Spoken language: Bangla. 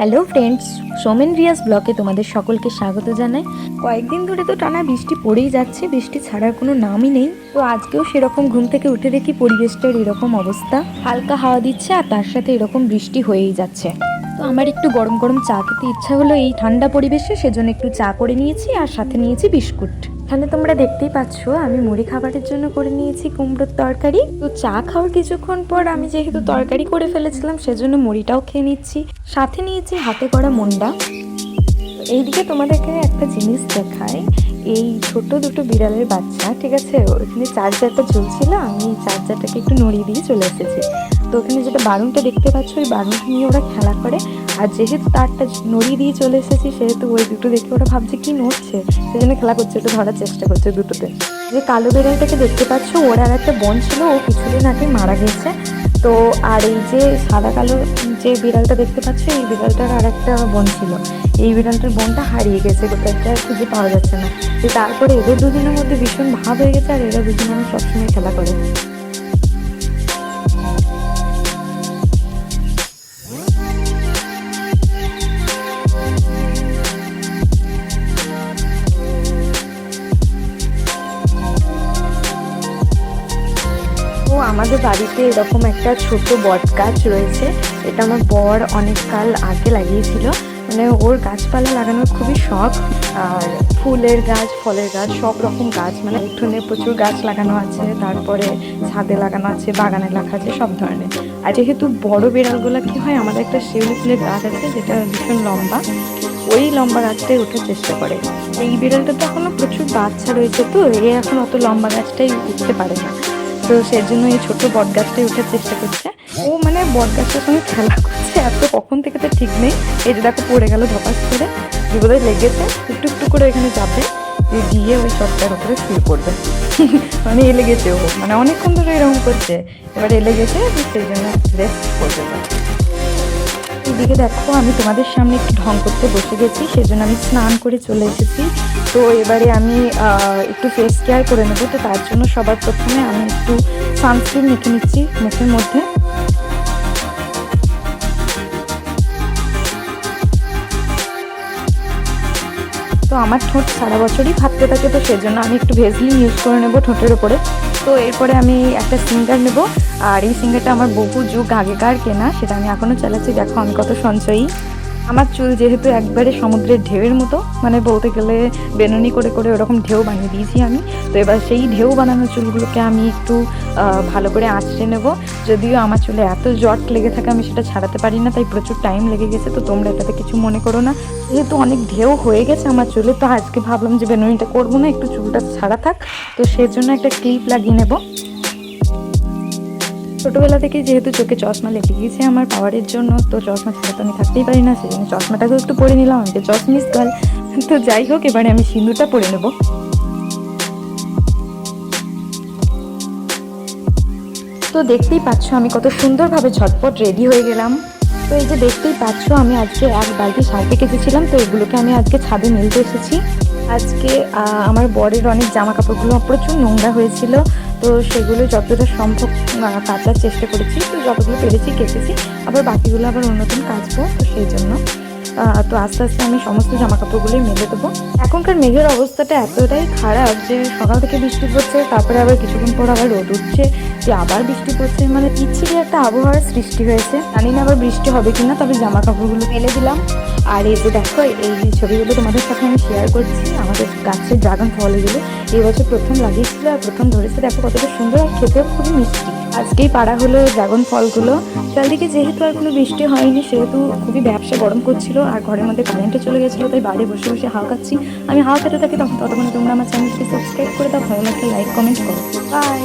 হ্যালো ফ্রেন্ডস, সোমেন রিয়াজ ব্লগে তোমাদের সকলকে স্বাগত জানাই। কয়েকদিন ধরে তো টানা বৃষ্টি পড়েই যাচ্ছে, বৃষ্টি ছাড়ার কোনো নামই নেই। তো আজকেও সেরকম ঘুম থেকে উঠে দেখি পরিবেশটার এরকম অবস্থা, হালকা হাওয়া দিচ্ছে আর তার সাথে এরকম বৃষ্টি হয়েই যাচ্ছে। তো আমার একটু গরম গরম চা খেতে ইচ্ছা হলো এই ঠান্ডা পরিবেশে, সেজন্য একটু চা করে নিয়েছি আর সাথে নিয়েছি বিস্কুট। এখানে তোমরা দেখতেই পাচ্ছ আমি মুড়ি খাবারের জন্য করে নিয়েছি কুমড়োর তরকারি। তো চা খাওয়ার কিছুক্ষণ পর আমি যেহেতু তরকারি করে ফেলেছিলাম সেজন্য মুড়িটাও খেয়ে নিচ্ছি, সাথে নিয়েছি হাতে করা মন্ডা। এইদিকে তোমাদেরকে একটা জিনিস দেখাই, এই ছোট দুটো বিড়ালের বাচ্চা, ঠিক আছে, ওখানে চার্জারটা ঝুলছিল, আমি এই চার্জারটাকে একটু নড়িয়ে দিয়ে চলে এসেছি। তো ওখানে যেটা বারুনটা দেখতে পাচ্ছ, ওই বারুনটা নিয়ে ওরা খেলা করে। আর যেহেতু তারটা নড়িয়ে দিয়ে চলে এসেছি সেহেতু ওই দুটো দেখে ওরা ভাবছে কি নড়ছে, সেই জন্য খেলা করছে, একটু ধরার চেষ্টা করছে দুটোতে। যে কালো বিড়ালটাকে দেখতে পাচ্ছ, ওর আর একটা বোন ছিল, ও কিছুদিন আগে মারা গেছে। তো আর এই যে সাদা কালো যে বিড়ালটা দেখতে পাচ্ছ, এই বিড়ালটার আর একটা বোন ছিল, এই বিড়ালটার বোনটা হারিয়ে গেছে, কোথায়টা খুঁজে পাওয়া যাচ্ছে না। তো তারপরে এদের দুজনের মধ্যে ভীষণ ভাব হয়ে গেছে আর এরা দুজনে আমার সবসময় খেলা করে। ও আমাদের বাড়িতে এরকম একটা ছোট বট গাছ রয়েছে, এটা আমার বর অনেক কাল আগে লাগিয়েছিল। মানে ওর গাছপালা লাগানোর খুবই শখ, আর ফুলের গাছ, ফলের গাছ, সব রকম গাছ, মানে উঠোনে প্রচুর গাছ লাগানো আছে, তারপরে ছাদে লাগানো আছে, বাগানে লাগা আছে, সব ধরনের। আর যেহেতু বড় বিড়ালগুলো কি হয়, আমাদের একটা শিউলি ফুলের গাছ আছে যেটা ভীষণ লম্বা, ওই লম্বা গাছটাই ওঠার চেষ্টা করে। এই বিড়ালটা তো এখনো প্রচুর বাচ্চা রয়েছে, তো এ এখন অত লম্বা গাছটাই উঠতে পারে না, তো সেজন্য এই ছোট বট গাছটাই ওঠার চেষ্টা করছে। ও মানে বট গাছটার সঙ্গে খেলা করছে, এত কখন থেকে তো ঠিক নেই। এই যে দেখো পড়ে গেল ধপাস করে, যেগুলো লেগেছে একটু একটু করে এখানে যাবে, গিয়ে ওই চটটার উপরে শুয়ে পড়বে। মানে এলে গেছে ও, মানে অনেকক্ষণ ধরে এরকম করছে, এবার এলে গেছে, সেই জন্য রেস্ট করবে। এদিকে দেখো আমি তোমাদের সামনে একটু ঢং করতে বসে গেছি, সেজন্য আমি স্নান করে চলে এসেছি। তো এবারে আমি একটু ফেস কেয়ার করে নেবো, তো তার জন্য সবার প্রথমে আমি একটু সানস্ক্রিন মেখে নিচ্ছি মুখের মধ্যে। তো আমার ঠোঁট সারা বছরই ফাটতে থাকে, তো সেজন্য আমি একটু ভেজলিন ইউজ করে নেবো ঠোঁটের ওপরে। তো এরপরে আমি একটা সিঙ্গার নেব, আর এই সিঙ্গারটা আমার বহু যুগ আগেকার কেনা, সেটা আমি এখনও চালাচ্ছি। দেখো আমি কত সঞ্চয়ী। আমার চুল যেহেতু একবারে সমুদ্রের ঢেউয়ের মতো, মানে বলতে গেলে বেনুনি করে করে ওরকম ঢেউ বানিয়ে দিয়েছি আমি। তো এবার সেই ঢেউ বানানো চুলগুলোকে আমি একটু ভালো করে আঁচড়ে নেব। যদিও আমার চুলে এত জট লেগে থাকে আমি সেটা ছাড়াতে পারি না, তাই প্রচুর টাইম লেগে গেছে, তো তোমরা এটাতে কিছু মনে করো না। যেহেতু অনেক ঢেউ হয়ে গেছে আমার চুলে, তো আজকে ভাবলাম যে বেনুনিটা করবো না, একটু চুলটা ছাড়া থাক, তো সেজন্য একটা ক্লিপ লাগিয়ে নেব। ছোটোবেলা থেকে যেহেতু চোখে চশমা লেগে গিয়েছে আমার পাওয়ারের জন্য, তো চশমা ছাড়া তো আমি থাকতেই পারি না, সেজন্য চশমাটাকেও একটু পরে নিলাম, আমি তো চশমিস গার্ল। তো যাই হোক, এবারে আমি সিঁদুরটা পরে নেব। তো দেখতেই পাচ্ছ আমি কত সুন্দরভাবে ঝটপট রেডি হয়ে গেলাম। তো এই যে দেখতেই পাচ্ছ আমি আজকে এক বালতি শার্পে কেচেছিলাম, তো এগুলোকে আমি আজকে ছাদে মেলতে এসেছি। আজকে আমার বরের অনেক জামা কাপড়গুলো প্রচুর নোংরা হয়েছিল, তো সেগুলো যতটা সম্ভব কাচার চেষ্টা করেছি, তো যতগুলো পেরেছি কেচেছি, আবার বাকিগুলো আবার নতুন কাচবো, তো সেই জন্য তো আস্তে আস্তে আমি সমস্ত জামা কাপড়গুলোই মেলে দেবো। এখনকার মেঘের অবস্থাটা এতটাই খারাপ যে সকাল থেকে বৃষ্টি পড়ছে, তারপরে আবার কিছুক্ষণ পর আবার রোদ উঠছে, যে আবার বৃষ্টি পড়ছে, মানে বিচ্ছিরি একটা আবহাওয়ার সৃষ্টি হয়েছে। জানি না আবার বৃষ্টি হবে কিনা, তবে জামা কাপড়গুলো মেলে দিলাম। আর এই যে দেখো এই ছবিগুলো তোমাদের সাথে আমি শেয়ার করছি, আমাদের গাছের ড্রাগন ফলগুলো এই বছর প্রথম লাগিয়েছিল আর প্রথম ধরেছে, দেখো কতটা সুন্দর আর খেতেও খুবই মিষ্টি। আজকেই পাড়া হলো ড্রাগন ফলগুলো। চারদিকে যেহেতু আর কোনো বৃষ্টি হয়নি সেহেতু খুবই ব্যবসা গরম করছিল, আর ঘরের মধ্যে কারেন্টও চলে গেছিলো, তাই বাইরে বসে বসে হাওয়া খাচ্ছি। আমি হাওয়া খেতে থাকি, ততক্ষণে তোমরা আমার চ্যানেলকে সাবস্ক্রাইব করে দাও, ভালো লাগলে লাইক কমেন্ট করো। বাই।